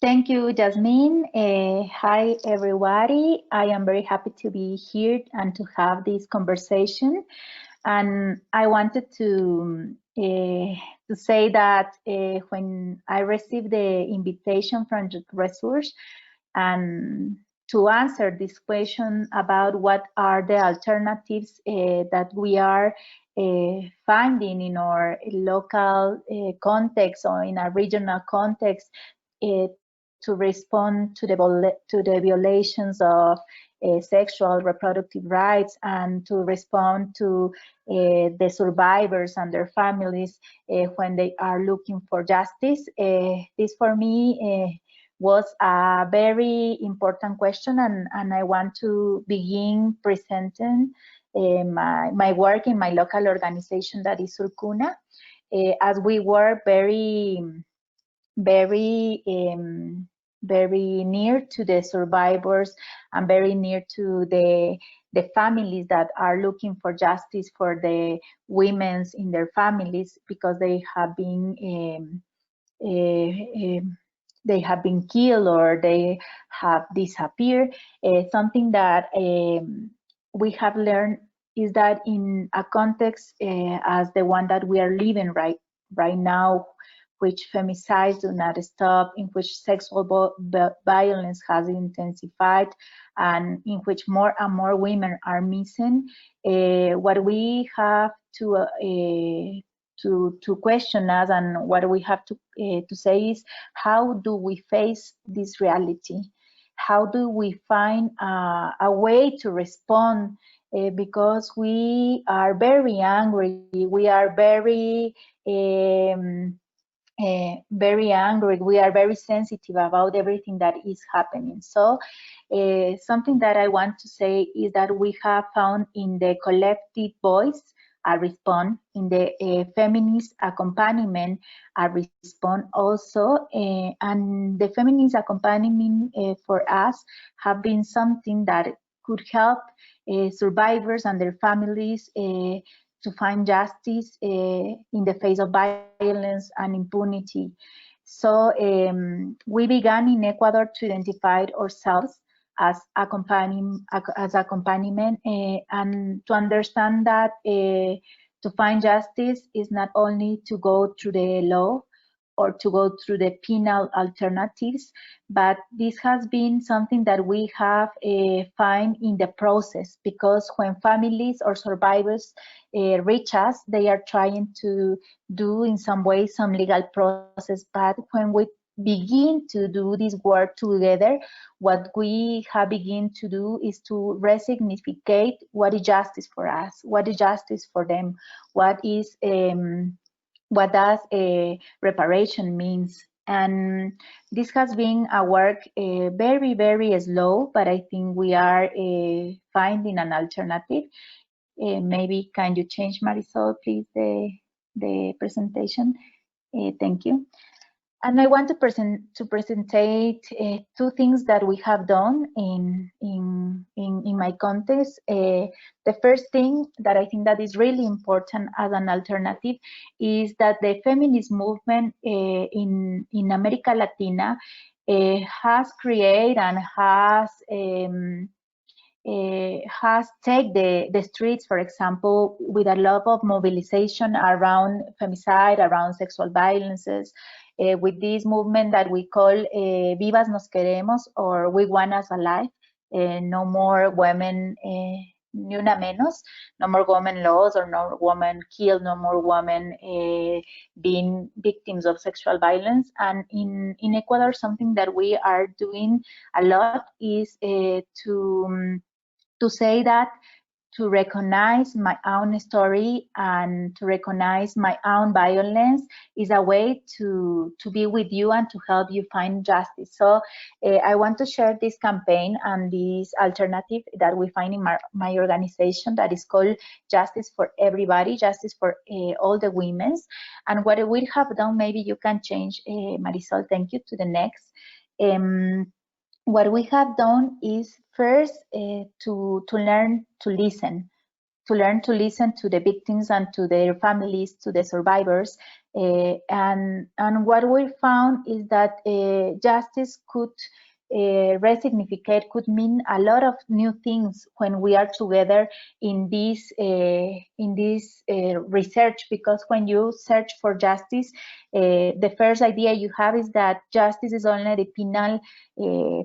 Thank you, Jasmine. Hi, everybody. I am very happy to be here and to have this conversation. And I wanted to say that when I received the invitation from Resource and to answer this question about what are the alternatives that we are finding in our local context or in a regional context to respond to the violations of sexual reproductive rights and to respond to the survivors and their families when they are looking for justice. This for me was a very important question, and I want to begin presenting my work in my local organization, that is Surkuna, as we were very near to the survivors and very near to the families that are looking for justice for the women in their families, because they have been killed or they have disappeared. Something that we have learned is that in a context as the one that we are living right now, which femicides do not stop, in which sexual violence has intensified, and in which more and more women are missing, what we have to question us, and what we have to say is, how do we face this reality? How do we find a way to respond? Because we are very angry, we are very angry, we are very sensitive about everything that is happening. So something that I want to say is that we have found in the collective voice a response, in the feminist accompaniment a response also, and the feminist accompaniment for us have been something that could help survivors and their families to find justice in the face of violence and impunity. So we began in Ecuador to identify ourselves as accompaniment and to understand that to find justice is not only to go through the law or to go through the penal alternatives, but this has been something that we have find in the process, because when families or survivors reach us, they are trying to do in some way some legal process, but when we begin to do this work together, what we have begin to do is to resignificate what is justice for us, what is justice for them, what does reparation means. And this has been a work very, very slow, but I think we are finding an alternative. Maybe can you change, Marisol, please, the presentation? Thank you. And I want to present two things that we have done in my context. The first thing that I think that is really important as an alternative is that the feminist movement in America Latina has created and has taken the streets, for example, with a lot of mobilization around femicide, around sexual violences, with this movement that we call Vivas Nos Queremos, or We Want Us Alive, no more women, ni una menos, no more women lost or no women killed, no more women being victims of sexual violence. And in Ecuador, something that we are doing a lot is to say that to recognize my own story and to recognize my own violence is a way to be with you and to help you find justice. So I want to share this campaign and this alternative that we find in my organization that is called Justice for Everybody, Justice for all the women. And what we have done, maybe you can change, Marisol, thank you, to the next. What we have done is first to learn to listen to the victims and to their families, to the survivors, And what we found is that justice could Resignificate could mean a lot of new things when we are together in this research, because when you search for justice, the first idea you have is that justice is only the penal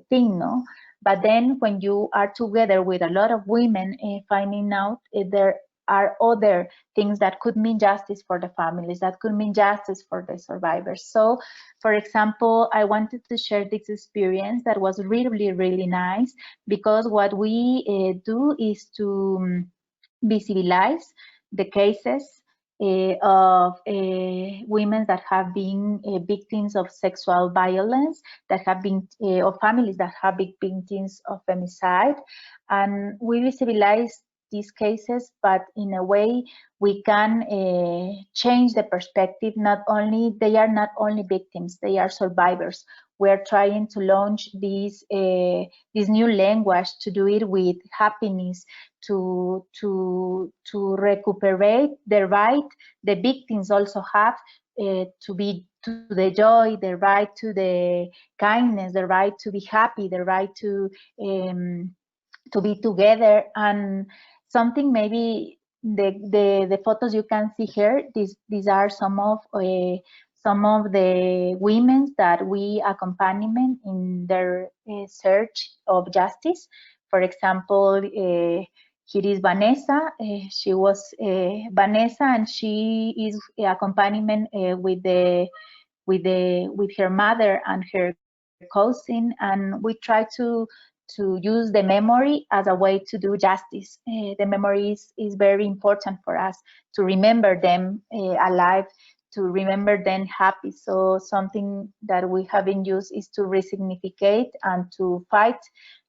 thing, no? But then when you are together with a lot of women, finding out there are other things that could mean justice for the families, that could mean justice for the survivors. So, for example, I wanted to share this experience that was really, really nice, because what we do is to visualize the cases of women that have been victims of sexual violence, that have been, or families that have been victims of femicide. And we visualize these cases, but in a way we can change the perspective. Not only they are not only victims, they are survivors. We're trying to launch this new language, to do it with happiness, to recuperate the right the victims also have to be to the joy, the right to the kindness, the right to be happy, the right to be together. And something, maybe the photos you can see here, these are some of the women that we accompanyment in their search of justice. For example, here is Vanessa. She was Vanessa, and she is accompaniment with her mother and her cousin, and we try to use the memory as a way to do justice. The memory is very important for us, to remember them alive, to remember them happy. So something that we have been used is to resignificate and to fight,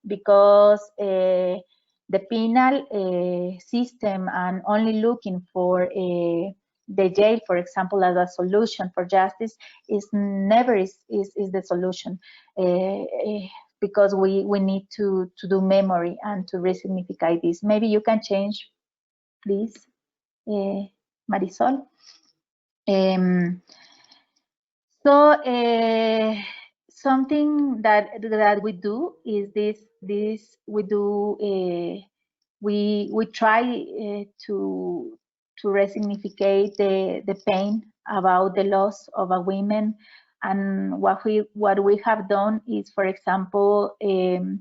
because the penal system and only looking for the jail, for example, as a solution for justice is never is the solution. Because we need to do memory and to resignificate this. Maybe you can change, please, Marisol. So something that we do is this we do we try to resignificate the pain about the loss of a woman. And what we have done is, for example, to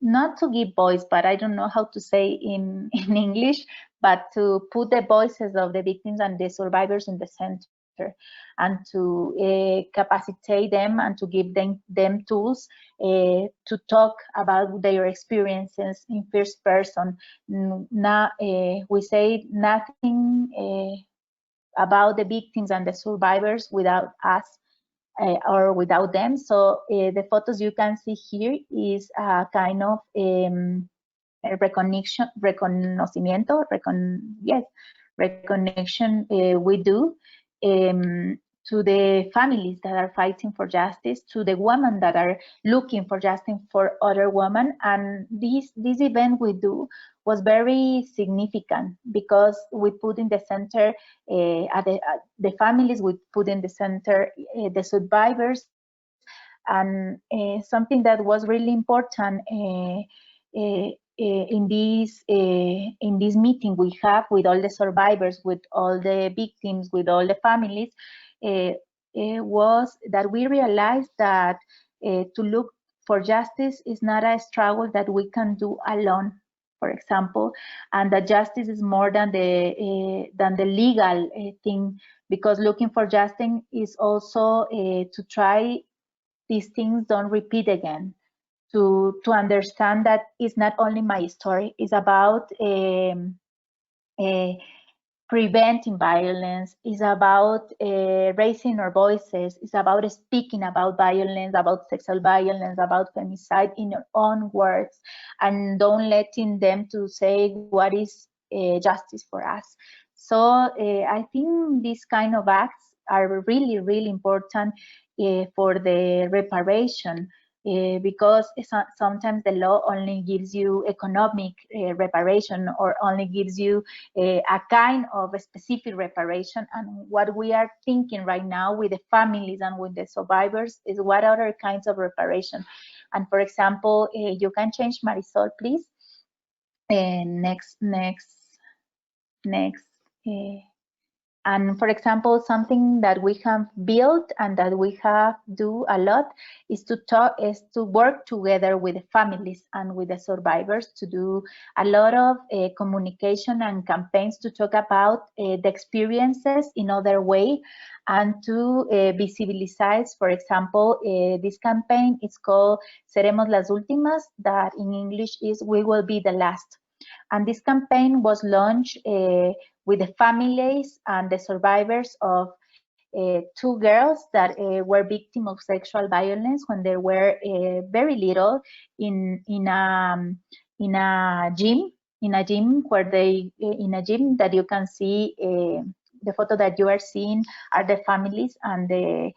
not to give voice, but I don't know how to say in English, but to put the voices of the victims and the survivors in the center, and to capacitate them and to give them tools to talk about their experiences in first person. We say nothing about the victims and the survivors without us or without them. So the photos you can see here is a kind of recognition we do to the families that are fighting for justice, to the women that are looking for justice for other women. And this event we do was very significant, because we put in the center the families, we put in the center the survivors, and something that was really important in this meeting we have with all the survivors, with all the victims, with all the families, was that we realized that to look for justice is not a struggle that we can do alone, for example, and that justice is more than the legal thing, because looking for justice is also to try these things don't repeat again, to understand that it's not only my story, it's about preventing violence, it's about raising our voices, it's about speaking about violence, about sexual violence, about femicide in your own words, and don't letting them to say what is justice for us. So I think these kind of acts are really, really important for the reparation. because sometimes the law only gives you economic reparation, or only gives you a kind of a specific reparation. And what we are thinking right now with the families and with the survivors is what other kinds of reparation. And for example, you can change Marisol, please. Next. And for example, something that we have built and that we have do a lot is to work together with the families and with the survivors to do a lot of communication and campaigns to talk about the experiences in other way, and to visibilize. For example, this campaign is called Seremos las Últimas, that in English is We Will Be the Last. And this campaign was launched with the families and the survivors of two girls that were victims of sexual violence when they were very little in a gym where they in a gym that you can see. The photo that you are seeing are the families and the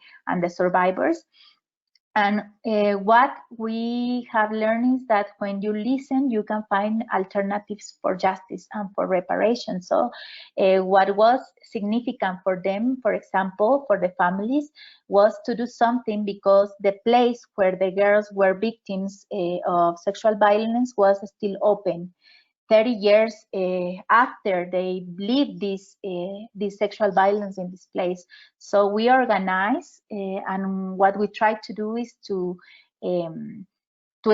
survivors. And what we have learned is that when you listen, you can find alternatives for justice and for reparation. So what was significant for them, for example, for the families, was to do something, because the place where the girls were victims of sexual violence was still open. 30 years after they lived this sexual violence in this place. So we organize, and what we try to do is to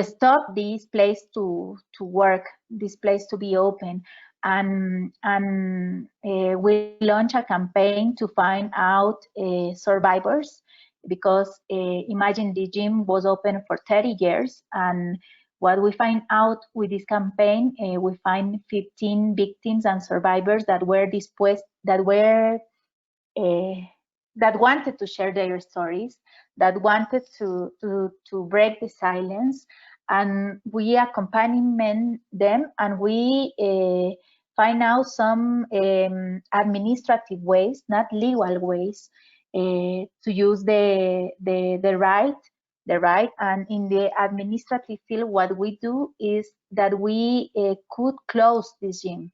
stop this place to work, this place to be open. And we launch a campaign to find out survivors, because imagine the gym was open for 30 years, and what we find out with this campaign, we find 15 victims and survivors that were displaced, that wanted to share their stories, that wanted to break the silence, and we accompany them, and we find out some administrative ways, not legal ways, to use the right. And in the administrative field, what we do is that we could close this gym,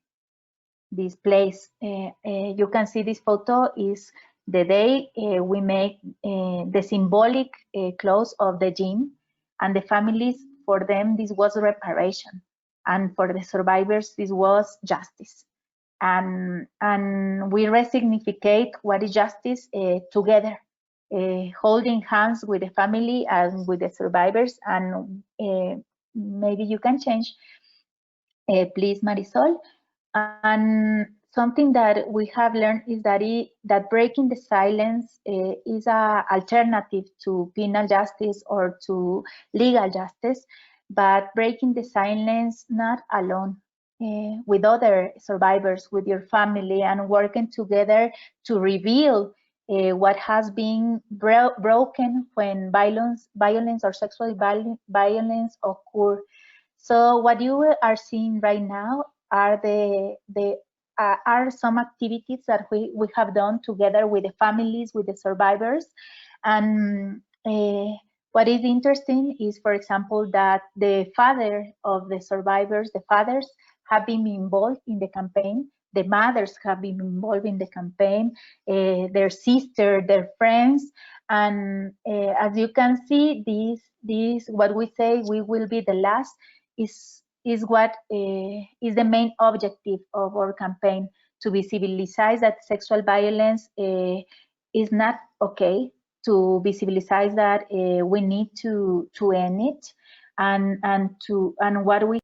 this place. You can see this photo is the day we make the symbolic close of the gym, and the families, for them, this was reparation, and for the survivors, this was justice. And we resignificate what is justice together, holding hands with the family and with the survivors. And maybe you can change, please, Marisol. And something that we have learned is that breaking the silence is an alternative to penal justice or to legal justice, but breaking the silence not alone, with other survivors, with your family, and working together to reveal what has been broken when violence or sexual violence occur. So what you are seeing right now are are some activities that we have done together with the families, with the survivors. And what is interesting is, for example, that the father of the survivors, the fathers, have been involved in the campaign. The mothers have been involved in the campaign, their sister, their friends. And as you can see, this what we say, we will be the last, is what is the main objective of our campaign, to visibilize that sexual violence is not okay, to visibilize that we need to end it, and what we